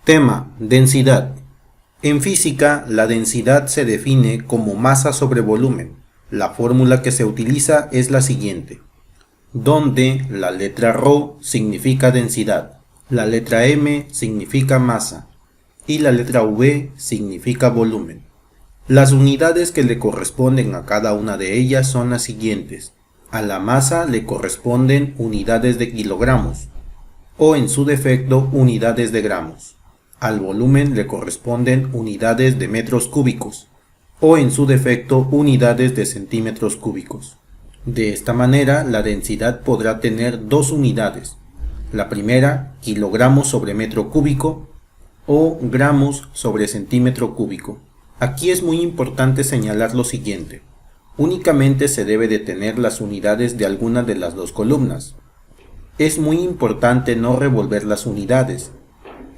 Tema: densidad. En física, la densidad se define como masa sobre volumen. La fórmula que se utiliza es la siguiente, donde la letra ρ significa densidad, la letra m significa masa y la letra v significa volumen. Las unidades que le corresponden a cada una de ellas son las siguientes. A la masa le corresponden unidades de kilogramos, o en su defecto unidades de gramos. Al volumen le corresponden unidades de metros cúbicos, o en su defecto unidades de centímetros cúbicos. De esta manera, la densidad podrá tener dos unidades. La primera, kilogramos sobre metro cúbico, o gramos sobre centímetro cúbico. Aquí es muy importante señalar lo siguiente. Únicamente se debe de tener las unidades de alguna de las dos columnas. Es muy importante no revolver las unidades,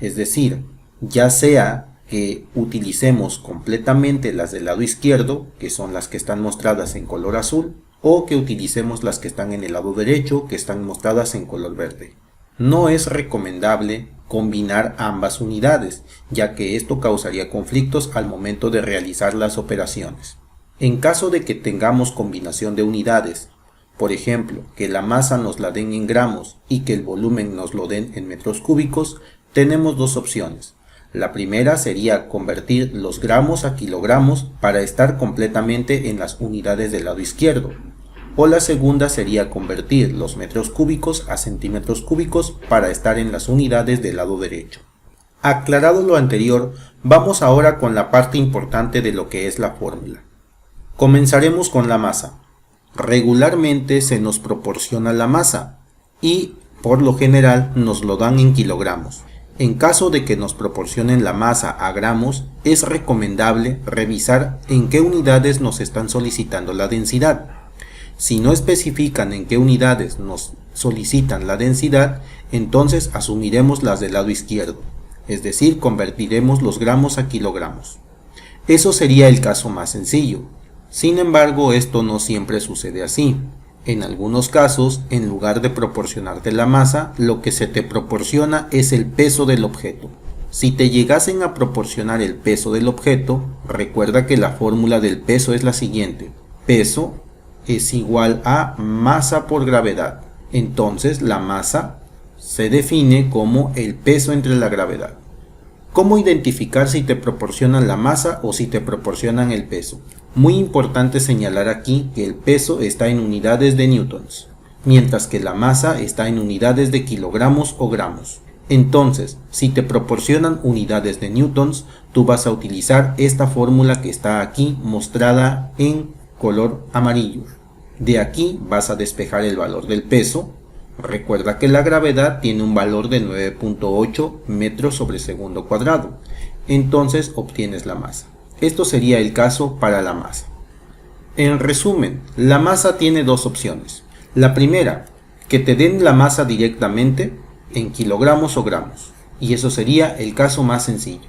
es decir, ya sea que utilicemos completamente las del lado izquierdo, que son las que están mostradas en color azul, o que utilicemos las que están en el lado derecho, que están mostradas en color verde. No es recomendable combinar ambas unidades, ya que esto causaría conflictos al momento de realizar las operaciones. En caso de que tengamos combinación de unidades, por ejemplo, que la masa nos la den en gramos y que el volumen nos lo den en metros cúbicos, tenemos dos opciones. La primera sería convertir los gramos a kilogramos para estar completamente en las unidades del lado izquierdo. O la segunda sería convertir los metros cúbicos a centímetros cúbicos para estar en las unidades del lado derecho. Aclarado lo anterior, vamos ahora con la parte importante de lo que es la fórmula. Comenzaremos con la masa. Regularmente se nos proporciona la masa y por lo general nos lo dan en kilogramos. En caso de que nos proporcionen la masa a gramos, es recomendable revisar en qué unidades nos están solicitando la densidad. Si no especifican en qué unidades nos solicitan la densidad, entonces asumiremos las del lado izquierdo, es decir, convertiremos los gramos a kilogramos. Eso sería el caso más sencillo. Sin embargo, esto no siempre sucede así. En algunos casos, en lugar de proporcionarte la masa, lo que se te proporciona es el peso del objeto. Si te llegasen a proporcionar el peso del objeto, recuerda que la fórmula del peso es la siguiente. Peso es igual a masa por gravedad. Entonces, la masa se define como el peso entre la gravedad. ¿Cómo identificar si te proporcionan la masa o si te proporcionan el peso? Muy importante señalar aquí que el peso está en unidades de newtons, mientras que la masa está en unidades de kilogramos o gramos. Entonces, si te proporcionan unidades de newtons, tú vas a utilizar esta fórmula que está aquí mostrada en color amarillo. De aquí vas a despejar el valor del peso. Recuerda que la gravedad tiene un valor de 9.8 metros sobre segundo cuadrado. Entonces obtienes la masa. Esto sería el caso para la masa. En resumen, la masa tiene dos opciones. La primera, que te den la masa directamente en kilogramos o gramos. Y eso sería el caso más sencillo.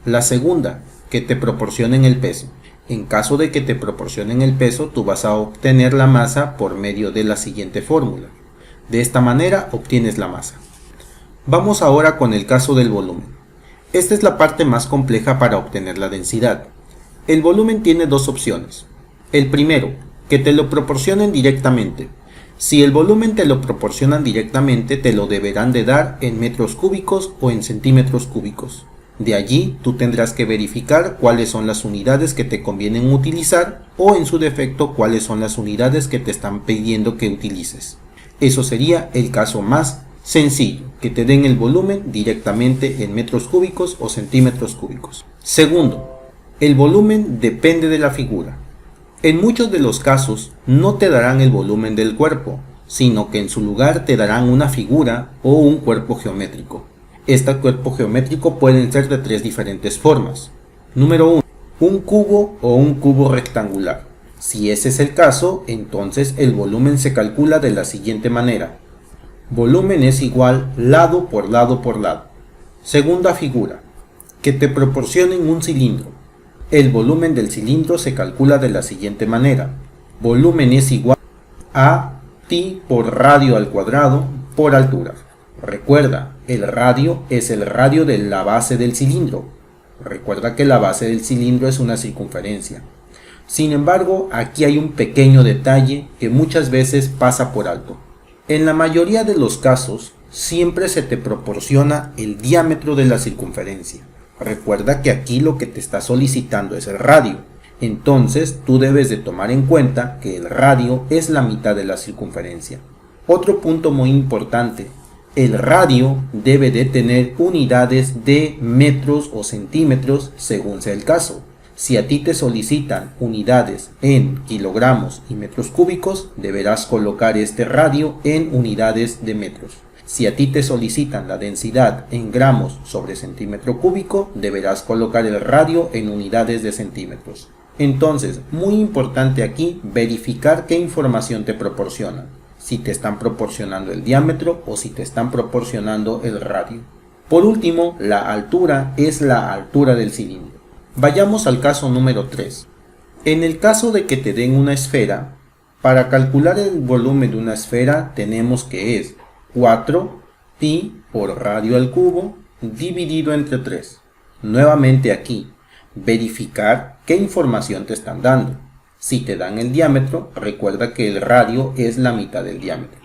La segunda, que te proporcionen el peso. En caso de que te proporcionen el peso, tú vas a obtener la masa por medio de la siguiente fórmula. De esta manera obtienes la masa. Vamos ahora con el caso del volumen. Esta es la parte más compleja para obtener la densidad. El volumen tiene dos opciones. El primero, que te lo proporcionen directamente. Si el volumen te lo proporcionan directamente, te lo deberán de dar en metros cúbicos o en centímetros cúbicos. De allí tú tendrás que verificar cuáles son las unidades que te convienen utilizar o en su defecto cuáles son las unidades que te están pidiendo que utilices. Eso sería el caso más sencillo, que te den el volumen directamente en metros cúbicos o centímetros cúbicos. Segundo, el volumen depende de la figura. En muchos de los casos no te darán el volumen del cuerpo, sino que en su lugar te darán una figura o un cuerpo geométrico. Este cuerpo geométrico pueden ser de tres diferentes formas. Número 1. Un cubo o un cubo rectangular. Si ese es el caso, entonces el volumen se calcula de la siguiente manera. Volumen es igual lado por lado por lado. Segunda figura, que te proporcionen un cilindro. El volumen del cilindro se calcula de la siguiente manera. Volumen es igual a pi por radio al cuadrado por altura. Recuerda, El radio es el radio de la base del cilindro. Recuerda que la base del cilindro es una circunferencia. Sin embargo, aquí hay un pequeño detalle que muchas veces pasa por alto. En la mayoría de los casos, siempre se te proporciona el diámetro de la circunferencia. Recuerda que aquí lo que te está solicitando es el radio. Entonces, tú debes de tomar en cuenta que el radio es la mitad de la circunferencia. Otro punto muy importante. El radio debe de tener unidades de metros o centímetros según sea el caso. Si a ti te solicitan unidades en kilogramos y metros cúbicos, deberás colocar este radio en unidades de metros. Si a ti te solicitan la densidad en gramos sobre centímetro cúbico, deberás colocar el radio en unidades de centímetros. Entonces, muy importante aquí verificar qué información te proporcionan. Si te están proporcionando el diámetro o si te están proporcionando el radio. Por último, la altura es la altura del cilindro. Vayamos al caso número 3. En el caso de que te den una esfera, para calcular el volumen de una esfera tenemos que es 4 pi por radio al cubo dividido entre 3. Nuevamente aquí, verificar qué información te están dando. Si te dan el diámetro, recuerda que el radio es la mitad del diámetro.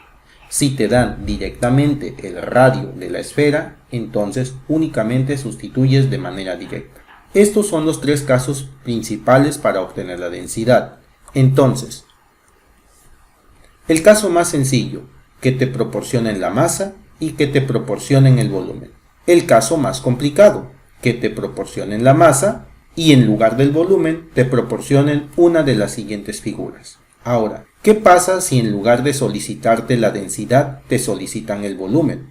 Si te dan directamente el radio de la esfera, entonces únicamente sustituyes de manera directa. Estos son los tres casos principales para obtener la densidad. Entonces, el caso más sencillo, que te proporcionen la masa y que te proporcionen el volumen. El caso más complicado, que te proporcionen la masa y en lugar del volumen te proporcionen una de las siguientes figuras. Ahora, ¿qué pasa si en lugar de solicitarte la densidad te solicitan el volumen?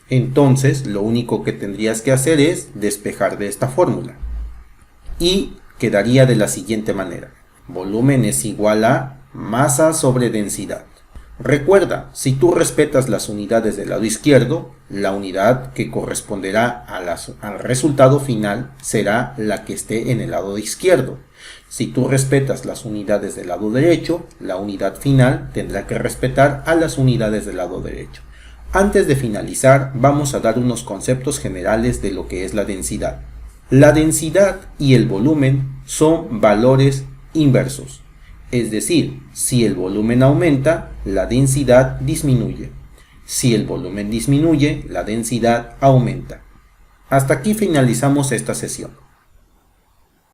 Entonces, lo único que tendrías que hacer es despejar de esta fórmula. Y quedaría de la siguiente manera. Volumen es igual a masa sobre densidad. Recuerda, si tú respetas las unidades del lado izquierdo, la unidad que corresponderá al resultado final será la que esté en el lado izquierdo. Si tú respetas las unidades del lado derecho, la unidad final tendrá que respetar a las unidades del lado derecho. Antes de finalizar, vamos a dar unos conceptos generales de lo que es la densidad. La densidad y el volumen son valores inversos. Es decir, si el volumen aumenta, la densidad disminuye. Si el volumen disminuye, la densidad aumenta. Hasta aquí finalizamos esta sesión.